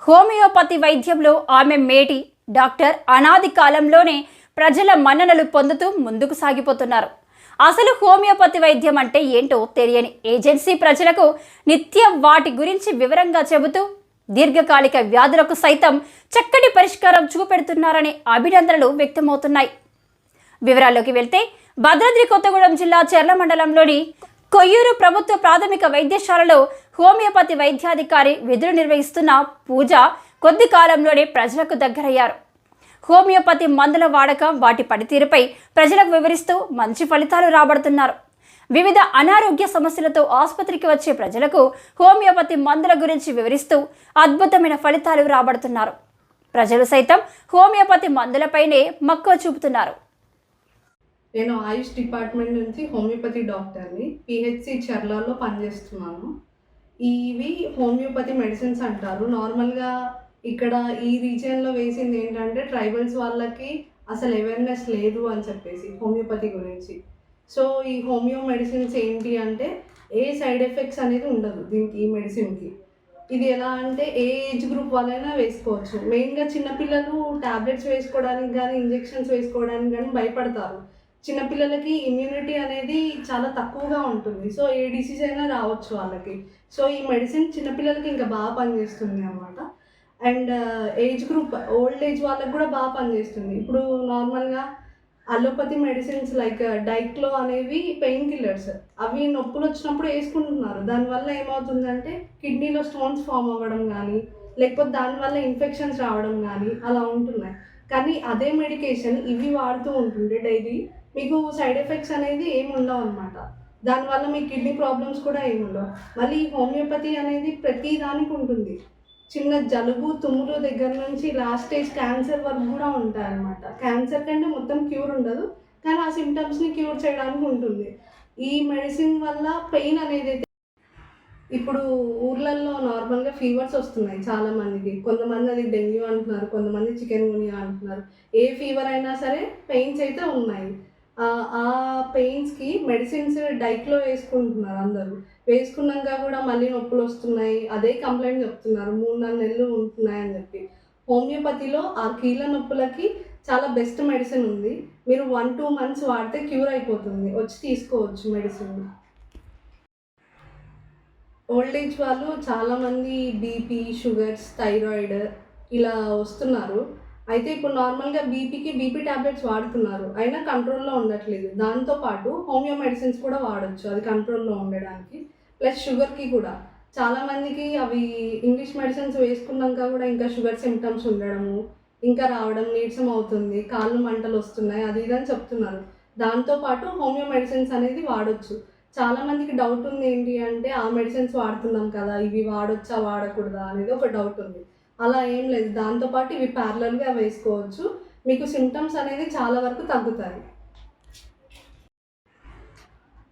Homeopathy వైద్యంలో ఆమె మేటి డాక్టర్ అనాది కాలంలోనే ప్రజల మన్ననలు పొందుతూ ముందుకు సాగిపోతున్నారు. అసలు హోమియోపతి వైద్యం అంటే ఏంటో తెలియని ఏజెన్సీ ప్రజలకు నిత్యం వాటి గురించి వివరంగా చెబుతూ దీర్ఘకాలిక వ్యాధులకు సైతం చక్కటి పరిష్కారం చూపెడుతున్నారనే అభినందనలు వ్యక్తమవుతున్నాయి. వివరాల్లోకి వెళ్తే భద్రాద్రి కొత్తగూడెం జిల్లా చెర్ల మండలంలోని కొయ్యూరు ప్రభుత్వ ప్రాథమిక వైద్యశాలలో హోమియోపతి వైద్యాధికారి విధులు నిర్వహిస్తున్న పూజ కొద్ది కాలంలోనే ప్రజలకు దగ్గరయ్యారు. హోమియోపతి మందుల వాడకం, వాటి పనితీరుపై ప్రజలకు వివరిస్తూ మంచి ఫలితాలు రాబడుతున్నారు. వివిధ అనారోగ్య సమస్యలతో ఆసుపత్రికి వచ్చే ప్రజలకు హోమియోపతి మందుల గురించి వివరిస్తూ అద్భుతమైన ఫలితాలు రాబడుతున్నారు. ప్రజలు సైతం హోమియోపతి మందులపైనే మక్కువ చూపుతున్నారు. నేను ఆయుష్ డిపార్ట్మెంట్ నుంచి హోమియోపతి డాక్టర్ని, పిహెచ్సి చర్లలో పనిచేస్తున్నాను. ఇవి హోమియోపతి మెడిసిన్స్ అంటారు. నార్మల్గా ఇక్కడ ఈ రీజియన్లో వేసింది ఏంటంటే ట్రైబల్స్ వాళ్ళకి అసలు అవేర్నెస్ లేదు అని చెప్పేసి హోమియోపతి గురించి. సో ఈ హోమియో మెడిసిన్స్ ఏంటి అంటే ఏ సైడ్ ఎఫెక్ట్స్ అనేది ఉండదు దీనికి, ఈ మెడిసిన్కి. ఇది ఎలా అంటే ఏ ఏజ్ గ్రూప్ వాళ్ళైనా వేసుకోవచ్చు. మెయిన్గా చిన్నపిల్లలు ట్యాబ్లెట్స్ వేసుకోవడానికి కానీ ఇంజెక్షన్స్ వేసుకోవడానికి కానీ భయపడతారు. చిన్నపిల్లలకి ఇమ్యూనిటీ అనేది చాలా తక్కువగా ఉంటుంది. సో ఏ డిసీజ్ అయినా రావచ్చు వాళ్ళకి. సో ఈ మెడిసిన్ చిన్నపిల్లలకి ఇంకా బాగా పనిచేస్తుంది అన్నమాట. And age group old age వాళ్ళకి కూడా బాగా పనిచేస్తుంది. ఇప్పుడు నార్మల్గా అలోపతి మెడిసిన్స్ లైక్ డైక్లో అనేవి పెయిన్ కిల్లర్స్, అవి నొప్పులు వచ్చినప్పుడు వేసుకుంటున్నారు. దానివల్ల ఏమవుతుందంటే కిడ్నీలో స్టోన్స్ ఫామ్ అవ్వడం కానీ, లేకపోతే దానివల్ల ఇన్ఫెక్షన్స్ రావడం కానీ అలా ఉంటున్నాయి. కానీ అదే మెడికేషన్ ఇవి వాడుతూ ఉంటుంటే డైలీ మీకు సైడ్ ఎఫెక్ట్స్ అనేది ఏమి ఉండవు అనమాట. దానివల్ల మీ కిడ్నీ ప్రాబ్లమ్స్ కూడా ఏమి ఉండవు. మళ్ళీ హోమియోపతి అనేది ప్రతి దానికి ఉంటుంది. చిన్న జలుబు తుమ్ములు దగ్గర నుంచి లాస్ట్ స్టేజ్ క్యాన్సర్ వరకు కూడా ఉంటాయి అన్నమాట. క్యాన్సర్ కంటే మొత్తం క్యూర్ ఉండదు, కానీ ఆ సిమ్టమ్స్ని క్యూర్ చేయడానికి ఉంటుంది. ఈ మెడిసిన్ వల్ల పెయిన్ అనేది ఇప్పుడు ఊర్లలో నార్మల్గా ఫీవర్స్ వస్తున్నాయి చాలామందికి. కొంతమంది అది డెంగ్యూ అంటున్నారు, కొంతమంది చికెన్ గునియా అంటున్నారు. ఏ ఫీవర్ అయినా సరే పెయిన్స్ అయితే ఉన్నాయి. ఆ పెయిన్స్కి మెడిసిన్స్ డైక్లో వేసుకుంటున్నారు అందరూ. వేసుకున్నాక కూడా మళ్ళీ నొప్పులు వస్తున్నాయి, అదే కంప్లైంట్ చెప్తున్నారు, 3-4 నెలలు ఉంటున్నాయి అని చెప్పి. హోమియోపతిలో ఆ కీళ్ళ నొప్పులకి చాలా బెస్ట్ మెడిసిన్ ఉంది. మీరు 1-2 months వాడితే క్యూర్ అయిపోతుంది. వచ్చి తీసుకోవచ్చు మెడిసిన్. ఓల్డ్ ఏజ్ వాళ్ళు చాలామంది బీపీ, షుగర్స్, థైరాయిడ్ ఇలా వస్తున్నారు. అయితే ఇప్పుడు నార్మల్గా బీపీ ట్యాబ్లెట్స్ వాడుతున్నారు, అయినా కంట్రోల్లో ఉండట్లేదు. దాంతోపాటు హోమియో మెడిసిన్స్ కూడా వాడచ్చు అది కంట్రోల్లో ఉండడానికి. ప్లస్ షుగర్కి కూడా చాలామందికి అవి ఇంగ్లీష్ మెడిసిన్స్ వేసుకున్నాక కూడా ఇంకా షుగర్ సిమ్టమ్స్ ఉండడము, ఇంకా రావడం, నీరసం అవుతుంది, కాళ్ళు మంటలు వస్తున్నాయి, అది ఇదని చెప్తున్నారు. దాంతోపాటు హోమియో మెడిసిన్స్ అనేది వాడచ్చు. చాలామందికి డౌట్ ఉంది ఏంటి అంటే ఆ మెడిసిన్స్ వాడుతున్నాం కదా, ఇవి వాడొచ్చా వాడకూడదా అనేది ఒక డౌట్ ఉంది. అలా ఏం లేదు, దాంతోపాటు ఇవి ప్యారలల్గా వేసుకోవచ్చు. మీకు సిమ్టమ్స్ అనేది చాలా వరకు తగ్గుతాయి.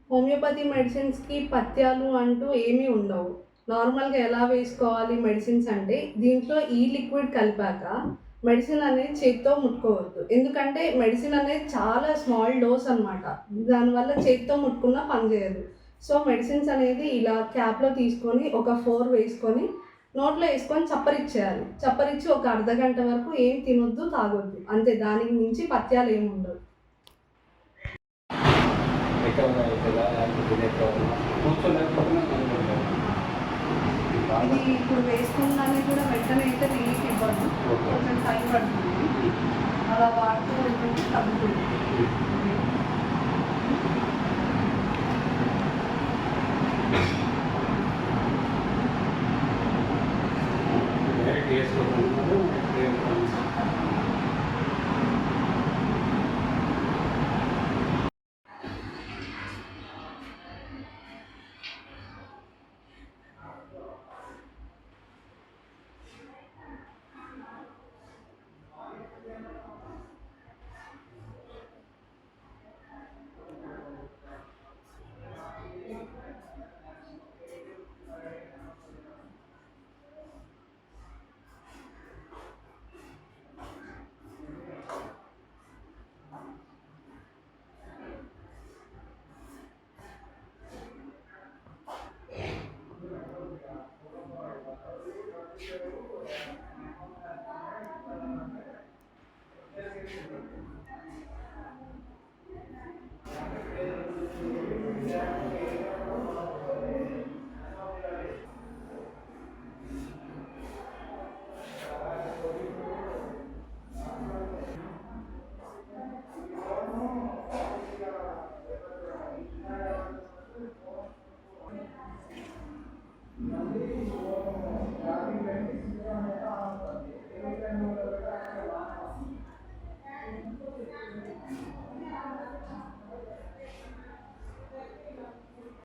హోమియోపతి మెడిసిన్స్కి పథ్యాలు అంటూ ఏమీ ఉండవు. నార్మల్గా ఎలా వేసుకోవాలి మెడిసిన్స్ అంటే దీంట్లో ఈ లిక్విడ్ కలిపాక మెడిసిన్ అనేది చేతితో ముట్టుకోవద్దు. ఎందుకంటే మెడిసిన్ అనేది చాలా స్మాల్ డోస్ అనమాట. దానివల్ల చేతితో ముట్టుకున్నా పనిచేయదు. సో మెడిసిన్స్ అనేది ఇలా క్యాప్లో తీసుకొని ఒక 4 వేసుకొని నోట్లో వేసుకొని చప్పరిచ్చేయాలి. చప్పరిచ్చి ఒక అర్ధగంట వరకు ఏం తినొద్దు, తాగొద్దు, అంతే. దానికి మించి పథ్యాలు ఏమి ఉండవు. ఇది ఇప్పుడు వేసుకున్నానే కూడా వెంటనే అయితే రిలీఫ్ ఇవ్వదు, కొంచెం టైం పడుతుంది. అలా వాడుతూ వెళ్తుంటే తగ్గుతుంది.